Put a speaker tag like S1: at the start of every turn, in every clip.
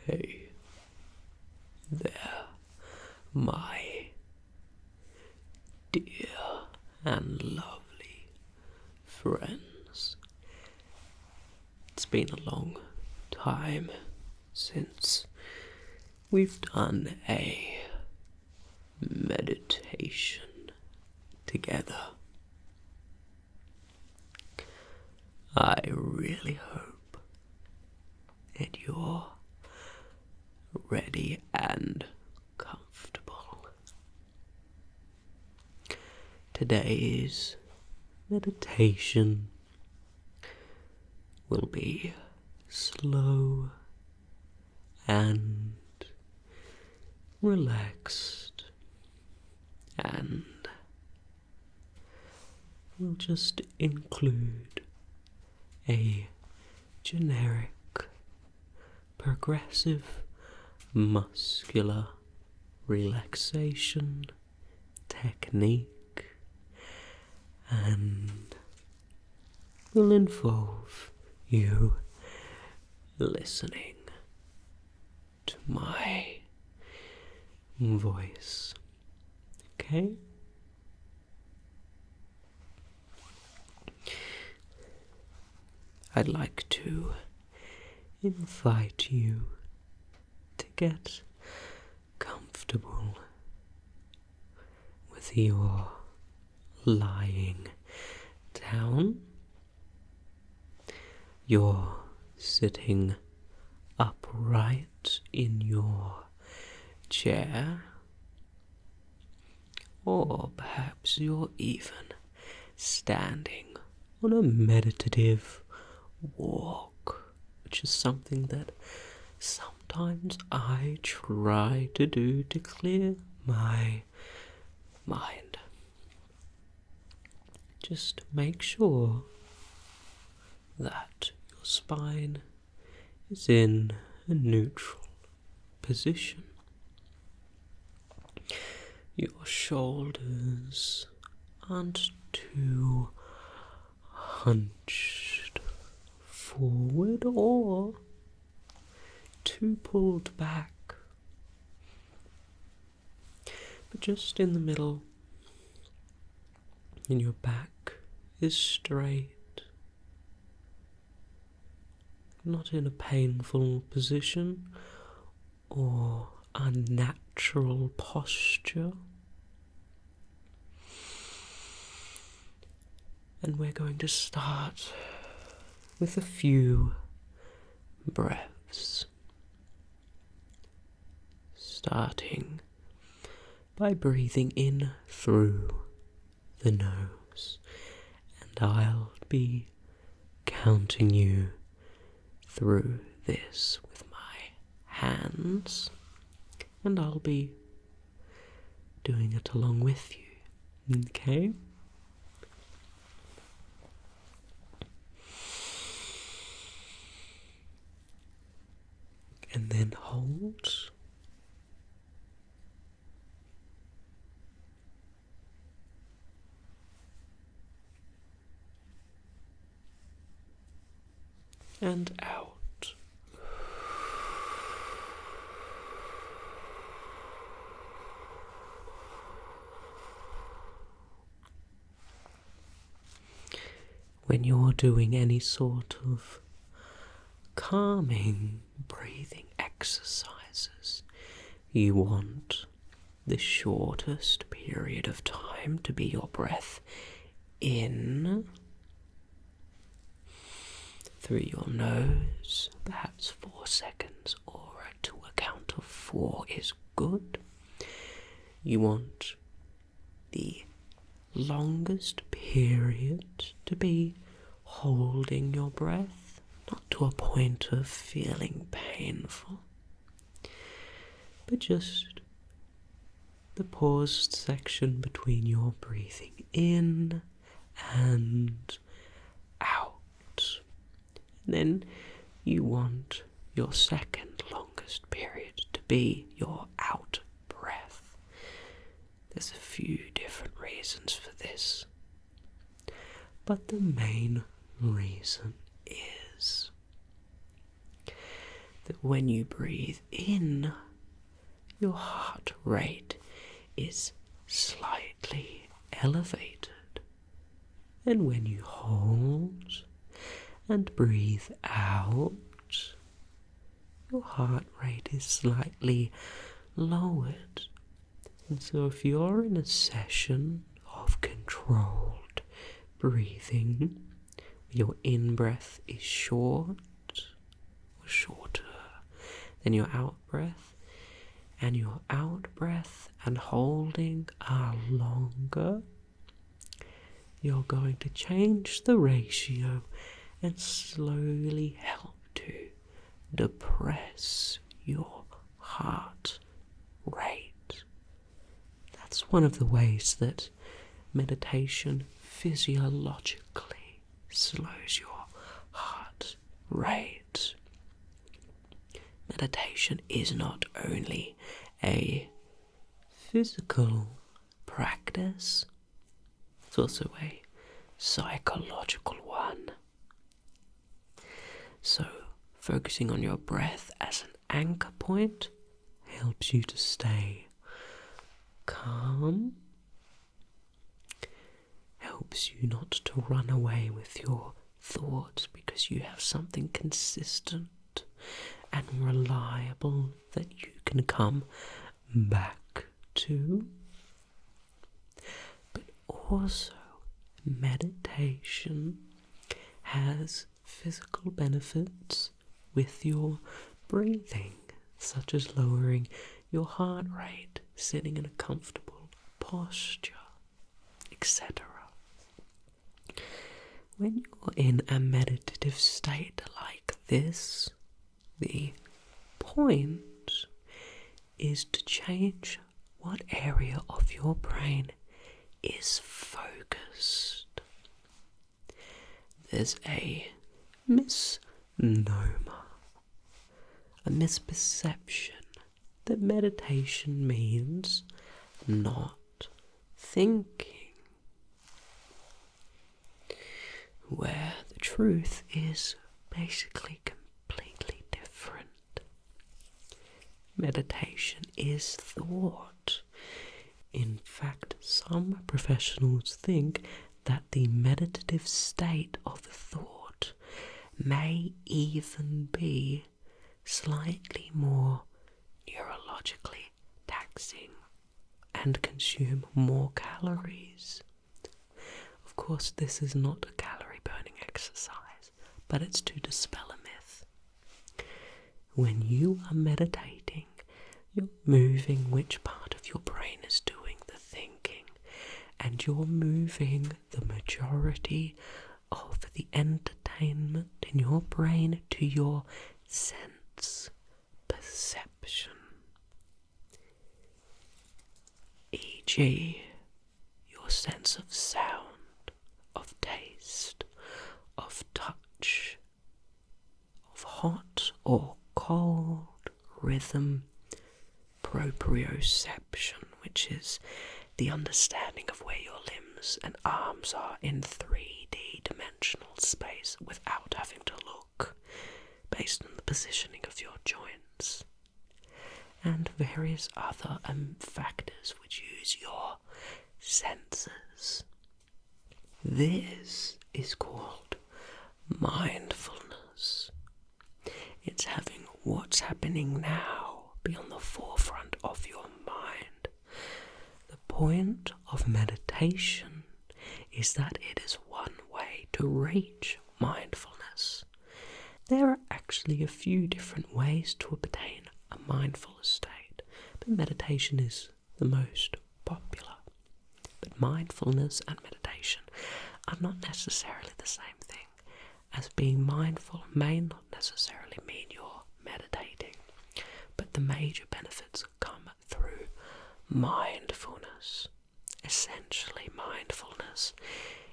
S1: Hey there, my dear and lovely friends. It's been a long time since we've done a meditation together. I really hope that you're ready and comfortable. Today's meditation will be slow and relaxed, and we'll just include a generic progressive muscular relaxation technique, and will involve you listening to my voice. Okay? I'd like to invite you to get comfortable with your lying down. You're sitting upright in your chair, or perhaps you're even standing on a meditative walk, which is something that sometimes I try to do to clear my mind. Just make sure that your spine is in a neutral position. Your shoulders aren't too hunched forward or too pulled back, but just in the middle, and your back is straight, not in a painful position or unnatural posture. And we're going to start with a few breaths, starting by breathing in through the nose, and I'll be counting you through this with my hands, and I'll be doing it along with you, okay? And then hold. And out. When you're doing any sort of calming breathing exercises, you want the shortest period of time to be your breath in through your nose, perhaps 4 seconds, or to a count of 4 is good. You want the longest period to be holding your breath, not to a point of feeling painful, but just the paused section between your breathing in and out. And then you want your second longest period to be your out breath. There's a few different reasons for this, but the main reason is that when you breathe in, your heart rate is slightly elevated, and when you hold and breathe out, your heart rate is slightly lowered. And so if you're in a session of controlled breathing, your in-breath is short or shorter than your out-breath, and your out-breath and holding are longer, you're going to change the ratio and slowly help to depress your heart rate. That's one of the ways that meditation physiologically slows your heart rate. Meditation is not only a physical practice, it's also a psychological one. So, focusing on your breath as an anchor point helps you to stay calm, helps you not to run away with your thoughts because you have something consistent and reliable that you can come back to. But also, meditation has physical benefits with your breathing, such as lowering your heart rate, sitting in a comfortable posture, etc. When you're in a meditative state like this, the point is to change what area of your brain is focused. There's a misnomer, a misperception that meditation means not thinking, where the truth is basically completely different. Meditation is thought. In fact, some professionals think that the meditative state of the thought may even be slightly more neurologically taxing and consume more calories. Of course, this is not a calorie burning exercise, but it's to dispel a myth. When you are meditating, you're moving which part of your brain is doing the thinking, and you're moving the majority of the entertainment in your brain to your sense perception. E.g., your sense of sound, of taste, of touch, of hot or cold, rhythm, proprioception, which is the understanding of where your limbs and arms are in 3D dimensional space without having to look, based on the positioning of your joints, and various other factors which use your senses. This is called mindfulness. It's having what's happening now be on the forefront of your mind. The point of meditation is that it is one way to reach mindfulness. There are actually a few different ways to obtain a mindful state, but meditation is the most popular. But mindfulness and meditation are not necessarily the same thing, as being mindful may not necessarily mean you're meditating, but the major benefits come through mindfulness. Essentially, mindfulness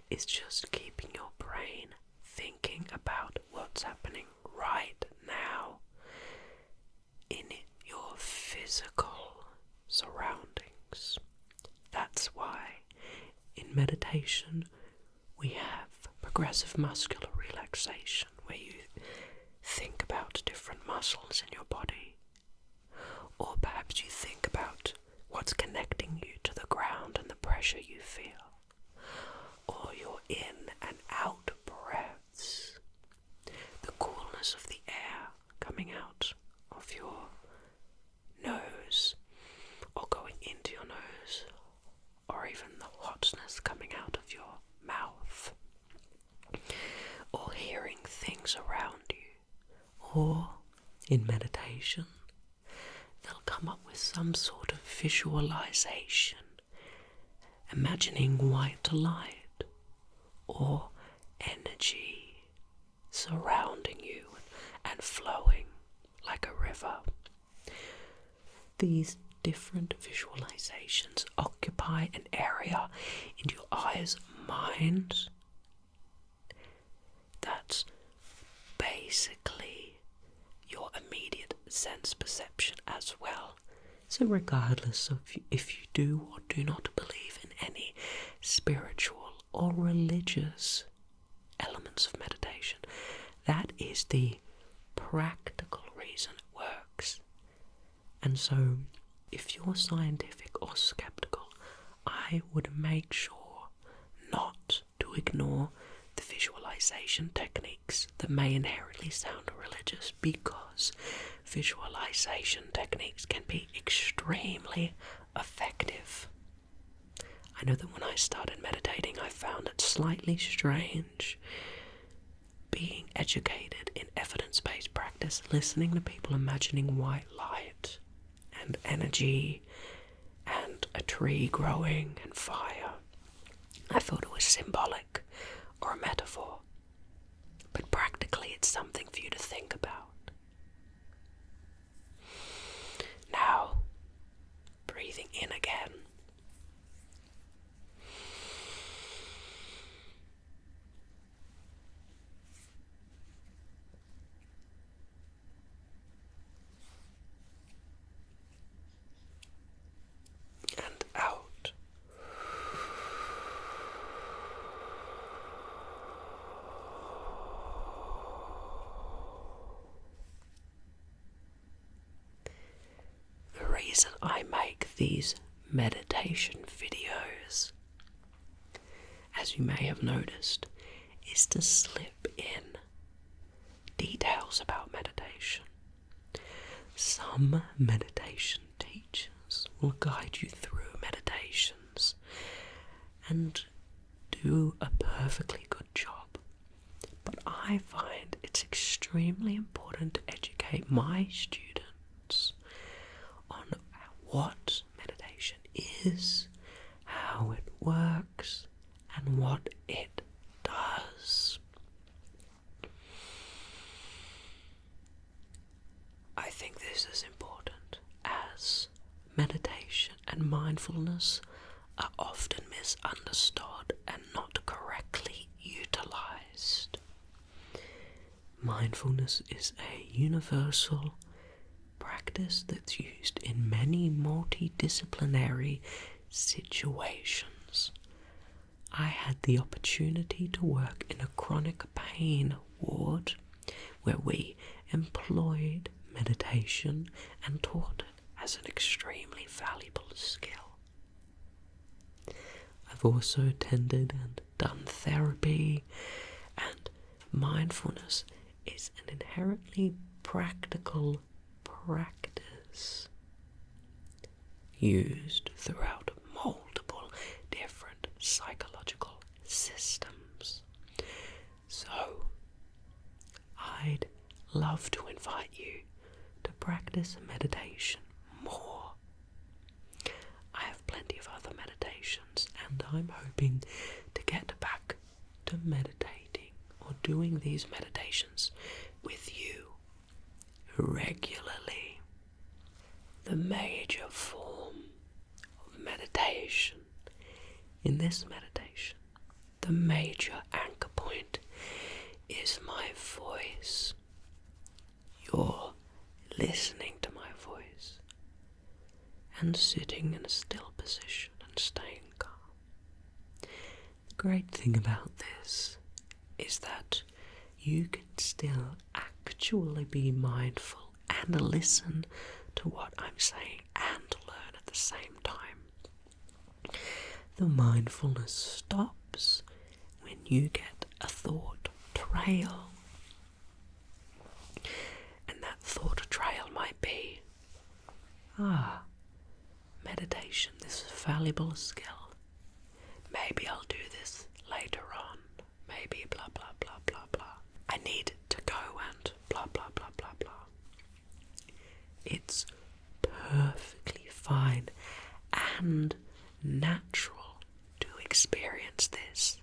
S1: is just keeping your brain thinking about what's happening right now in your physical surroundings. That's why in meditation we have progressive muscular relaxation, where you think about different muscles in coming out of your nose, or going into your nose, or even the hotness coming out of your mouth, or hearing things around you, or in meditation, they'll come up with some sort of visualization, imagining white light or energy surrounding you and flowing like a river. These different visualizations occupy an area in your eye's mind that's basically your immediate sense perception as well. So regardless of if you do or do not believe in any spiritual or religious elements of meditation, that is the practical reason it works. And so, if you're scientific or skeptical, I would make sure not to ignore the visualization techniques that may inherently sound religious, because visualization techniques can be extremely effective. I know that when I started meditating, I found it slightly strange being educated in evidence-based practice, listening to people imagining white light and energy and a tree growing and fire. I thought it was symbolic or a metaphor, but practically it's something for you to think about. Now, breathing in again. And out. The reason I make these meditation videos, as you may have noticed, is to slip in details about meditation. Some meditation teachers will guide you through meditations and do a perfectly good job, but I find it's extremely important to educate my students on what meditation is, how it works, and what it does. I think this is important, as meditation and mindfulness are often misunderstood and not correctly utilized. Mindfulness is a universal practice that's used in many multidisciplinary situations. I had the opportunity to work in a chronic pain ward where we employed meditation and taught it as an extremely valuable skill. I've also attended and done therapy, and mindfulness is an inherently practical practice used throughout multiple different psychological systems. So, I'd love to invite you to practice meditation more. I have plenty of other meditations, and I'm hoping to get back to meditating or doing these meditations with you regularly. The major form of meditation. In this meditation, the major anchor point is my voice. You're listening to my voice and sitting in a still position and staying calm. The great thing about this is that you can still actually be mindful and listen to what I'm saying and learn at the same time. The mindfulness stops when you get a thought trail, and that meditation, this valuable skill. Maybe I'll do this later on. Maybe blah blah blah blah blah. I need to go and blah blah blah blah blah. It's perfectly fine and natural to experience this.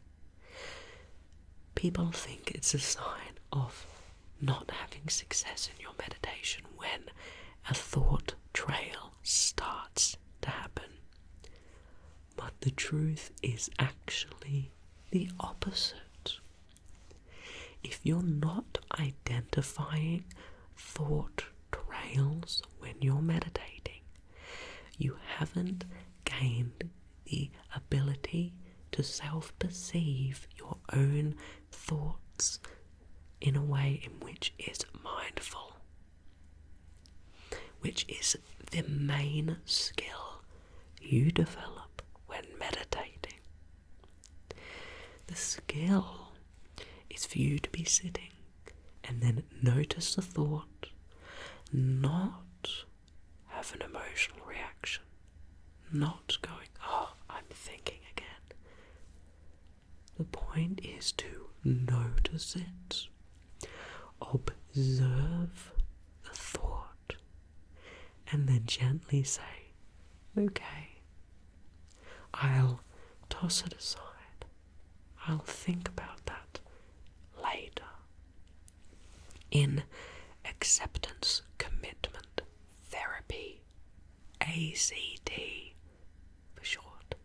S1: People think it's a sign of not having success in your meditation when a thought trail starts to happen. But the truth is actually the opposite. If you're not identifying thought trails when you're meditating, you haven't gained the ability to self-perceive your own thoughts in a way in which is mindful, which is the main skill you develop when meditating. The skill is for you to be sitting and then notice the thought, not have an emotional reaction, not going, oh, I'm thinking again. The point is to notice it, observe the thought, and then gently say, okay, I'll toss it aside. I'll think about that later. In acceptance commitment therapy, ACT for short,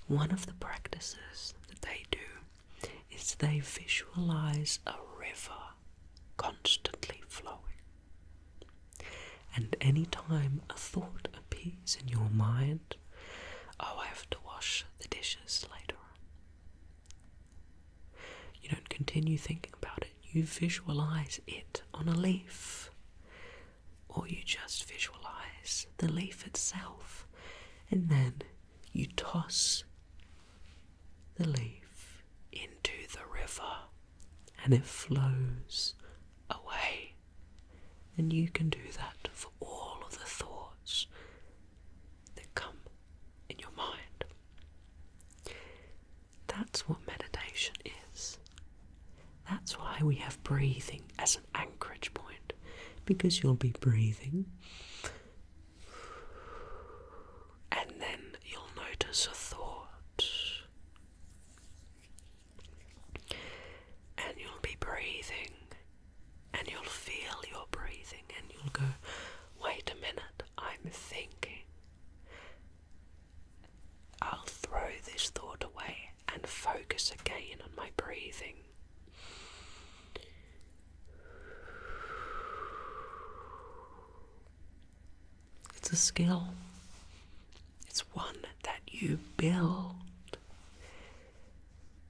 S1: one of the practices that they do is they visualize a river constantly flowing. And any time a thought appears in your mind, oh, I have to wash the dishes later on, you don't continue thinking about it. You visualize it on a leaf, or you just visualize the leaf itself, and then you toss the leaf into the river and it flows away. And you can do that for all of the thoughts that come in your mind. That's what meditation is. That's why we have breathing as an anchorage point, because you'll be breathing and then you'll notice a thought, and you'll be breathing and you'll feel your breathing, and you'll go, wait a minute, I'm thinking. I'll throw this thought away and focus again on my breathing. It's a skill. It's one that you build.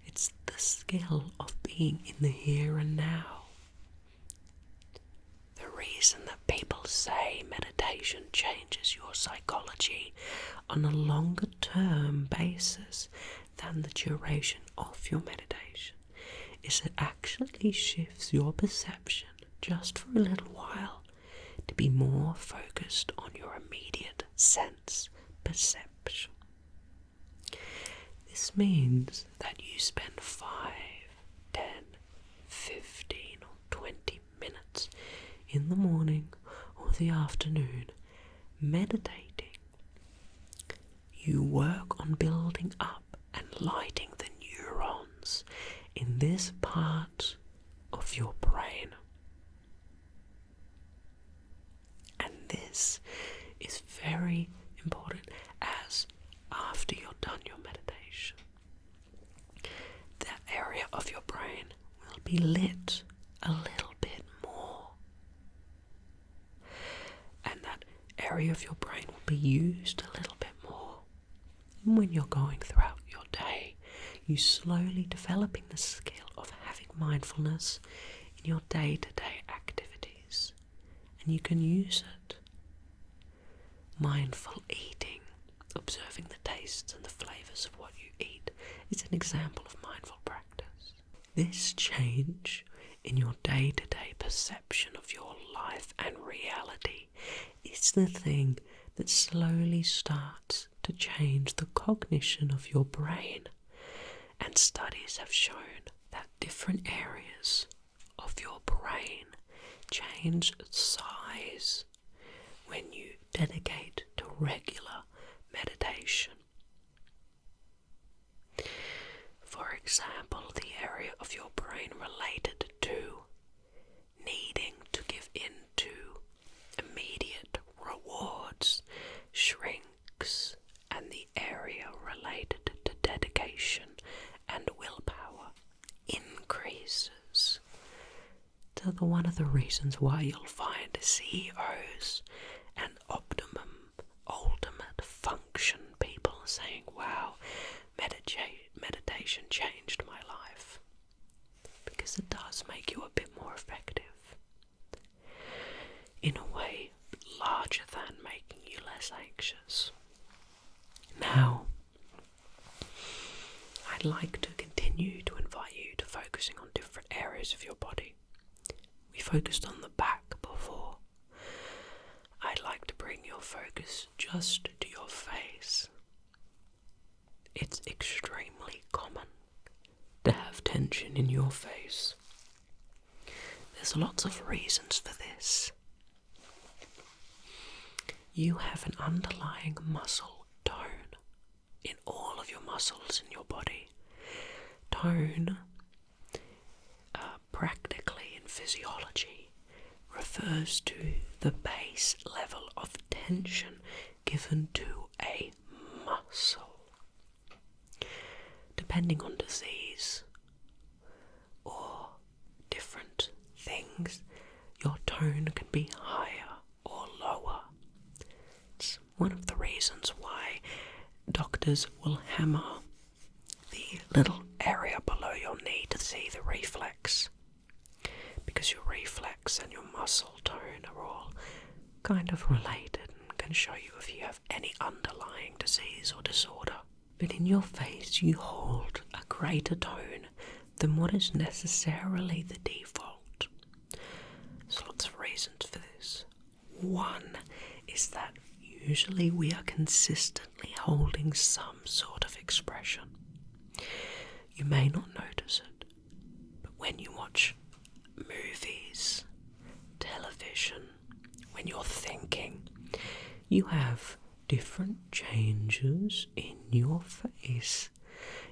S1: It's the skill of being in the here and now. The reason that people say meditation changes your psychology on a longer term basis than the duration of your meditation is it actually shifts your perception just for a little while to be more focused on your immediate sense perception. This means that you spend 5, 10, 15 or 20 minutes in the morning or the afternoon meditating. You work on building up and lighting the neurons in this part of your brain. And this is very important, as after you're done your meditation, that area of your brain will be lit a little bit more. And that area of your brain will be used a little bit more. And when you're going throughout your day, you're slowly developing the skill of having mindfulness in your day-to-day activities. And you can use it. Mindful eating, observing the tastes and the flavours of what you eat, is an example of mindful practice. This change in your day-to-day perception of your life and reality is the thing that slowly starts to change the cognition of your brain. And studies have shown that different areas of your brain change size when you dedicate to regular meditation. For example, the area of your brain related to needing to give in to immediate rewards shrinks, and the area related to dedication and willpower increases. So one of the reasons why you'll find CEOs and ultimate function people saying, wow, meditation changed my life. Because it does make you a bit more effective. In a way larger than making you less anxious. Now, I'd like to continue to invite you to focusing on different areas of your body. We focused on the back before. I'd like to bring your focus just to your face. It's extremely common to have tension in your face. There's lots of reasons for this. You have an underlying muscle tone in all of your muscles in your body. Tone, practically in physiology, refers to the base level of tension given to a muscle. Depending on disease or different things, your tone can be higher or lower. It's one of the reasons why doctors will hammer the little area below your knee to see the reflex, because your reflex and your muscle tone are all kind of related and can show you if you have any underlying disease or disorder. But in your face you hold a greater tone than what is necessarily the default. There's lots of reasons for this. One is that usually we are consistently holding some sort of expression. You may not notice it, but when you watch movies, television, when you're thinking, you have different changes in your face.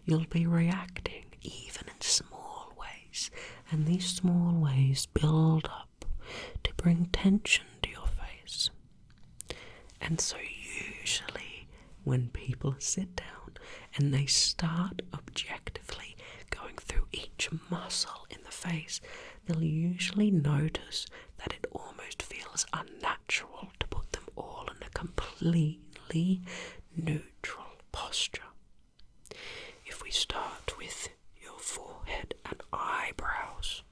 S1: You'll be reacting even in small ways, and these small ways build up to bring tension to your face. And so usually when people sit down and they start objectively going through each muscle in the face, they'll usually notice that it almost feels unnatural to put them all in a completely neutral posture. If we start with your forehead and eyebrows,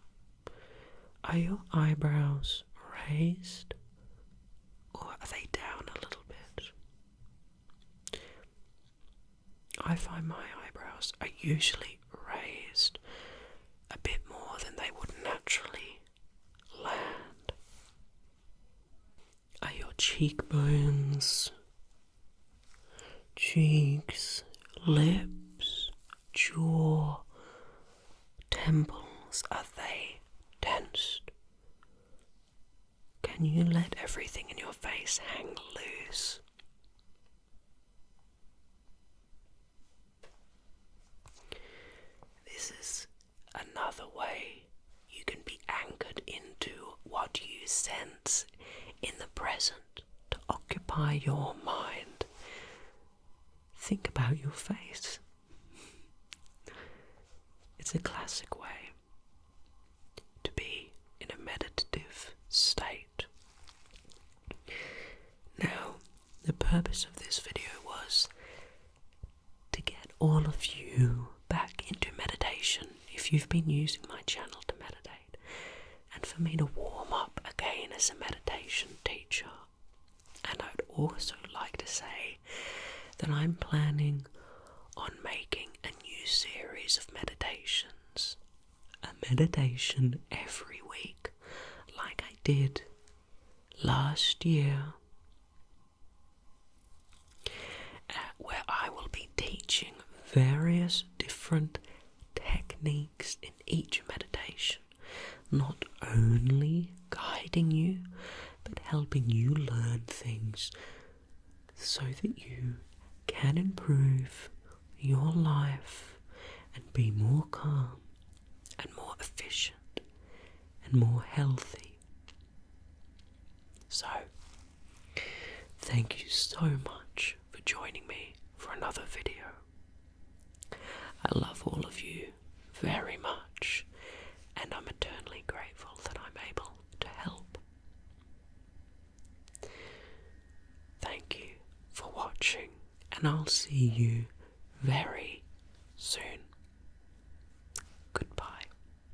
S1: are your eyebrows raised or are they down a little bit? I find my eyebrows are usually raised a bit more than they would naturally land. Are your cheekbones, cheeks, lips, jaw, temples, are they tensed? Can you let everything in your face hang loose? This is another way you can be anchored into what you sense in the present to occupy your mind. Think about your face. It's a classic way to be in a meditative state. Now, the purpose of this video was to get all of you back into meditation if you've been using my channel to meditate, and for me to warm up again as a meditation teacher. And I'd also like to say that I'm planning on making a new series of meditations, a meditation every week, like I did last year. various different techniques in each meditation, not only guiding you, but helping you learn things so that you can improve your life and be more calm and more efficient and more healthy. So, thank you so much for joining me for another video. I love all of you very much, and I'm eternally grateful that I'm able to help. Thank you for watching, and I'll see you very soon.